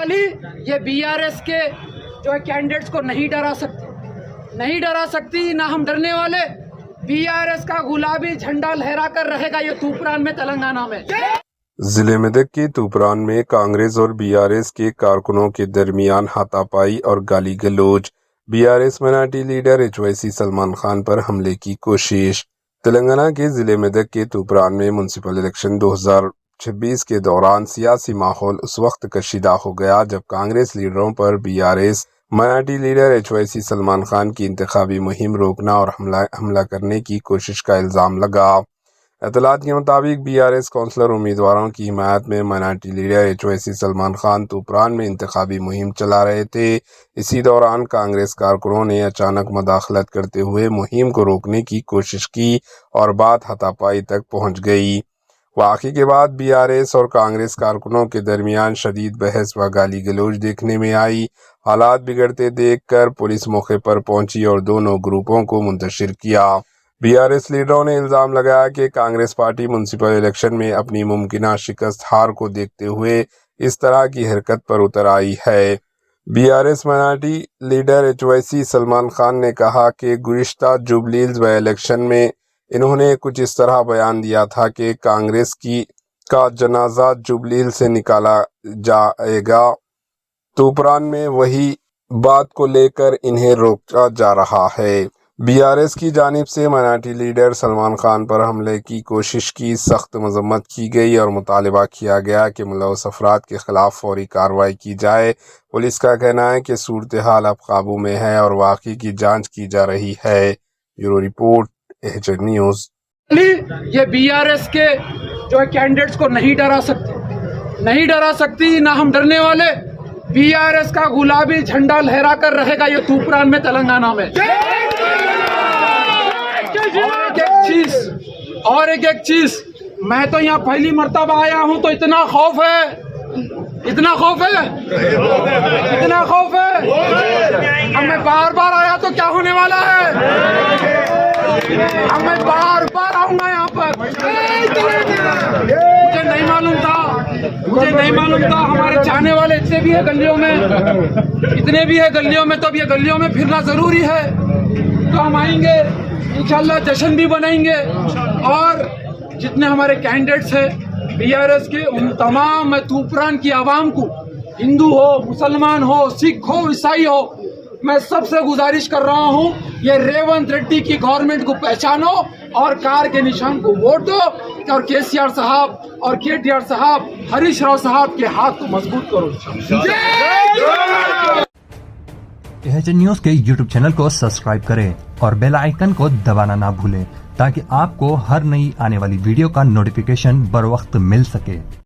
वाली ये बीआरएस के जो है कैंडिडेट्स को नहीं डरा सकती, ना हम डरने वाले। बीआरएस का गुलाबी झंडा लहरा कर रहेगा ये तूपरान में, तेलंगाना में। जिले मेदक के तूपरान में कांग्रेस और बीआरएस के कारकुनों के दरमियान हाथापाई और गाली गलौज। BRS minority leader HYC Salman Khan पर हमले की कोशिश। तेलंगाना के जिले मेदक के तूपरान में म्युनिसिपल इलेक्शन 2026 के दौरान सियासी माहौल उस वक्त कशीदा हो गया जब कांग्रेस लीडरों पर BRS minority leader HYC Salman Khan की इंतखाबी मुहिम रोकना और हमला करने की कोशिश का इल्ज़ाम लगा। इत्तलात के मुताबिक बीआरएस कौंसलर उम्मीदवारों की हिमायत में minority leader HYC Salman Khan तूपरान में इंतखाबी मुहिम चला रहे थे। इसी दौरान कांग्रेस कारकुनों ने अचानक मुदाखलत करते हुए मुहिम को रोकने की कोशिश की और बात हाथापाई तक पहुंच गई। वाक़े के बाद बीआरएस और कांग्रेस कारकुनों के दरमियान शदीद बहस व गाली गलौज देखने में आई। हालात बिगड़ते देखकर पुलिस मौके पर पहुंची और दोनों ग्रुपों को मुंतशिर किया। बीआरएस लीडरों ने इल्ज़ाम लगाया कि कांग्रेस पार्टी म्युनिसिपल इलेक्शन में अपनी मुमकिना शिकस्त हार को देखते हुए इस तरह की हरकत पर उतर आई है। BRS minority leader HYC Salman Khan ने कहा कि गुज़िश्ता जुबलील्स बाई इलेक्शन में इन्होंने कुछ इस तरह बयान दिया था कि कांग्रेस का जनाजा जुबलील से निकाला जाएगा। तूपरान में वही बात को लेकर इन्हें रोका जा रहा है। बीआरएस की जानिब से माइनॉरिटी लीडर सलमान खान पर हमले की कोशिश की सख्त मजम्मत की गई और मुतालबा किया गया कि मुलव्वस अफराद के खिलाफ फौरी कार्रवाई की जाए। पुलिस का कहना है कि सूरत हाल अब काबू में है और वाक़े की जांच की जा रही है। Bureau report HN news. ये बीआरएस के जो है कैंडिडेट्स को नहीं डरा सकती, ना हम डरने वाले। बीआरएस का गुलाबी झंडा लहरा कर रहेगा ये तूपरान में, तेलंगाना में। और एक चीज, मैं तो यहाँ पहली मर्तबा आया हूँ तो इतना खौफ है। अब मैं बार बार आया तो क्या होने वाला है? अब मैं बार बार आऊंगा यहाँ पर। मुझे नहीं मालूम था हमारे चाहने वाले इतने भी है गलियों में, तो अब ये गलियों में फिरना जरूरी है। तो हम आएंगे इंशाल्लाह, जश्न भी बनाएंगे और जितने हमारे कैंडिडेट्स हैं बीआरएस के, उन तमाम मैं तूपरान की आवाम को, हिंदू हो, मुसलमान हो, सिख हो, ईसाई हो, मैं सबसे गुजारिश कर रहा हूँ, ये रेवंत रेड्डी की गवर्नमेंट को पहचानो और कार के निशान को वोट दो और केसीआर साहब और केटीआर साहब, हरीश राव साहब के हाथ को मजबूत करो। एचएन न्यूज़ के यूट्यूब चैनल को सब्सक्राइब करें और बेल आइकन को दबाना ना भूलें ताकि आपको हर नई आने वाली वीडियो का नोटिफिकेशन बर वक्त मिल सके।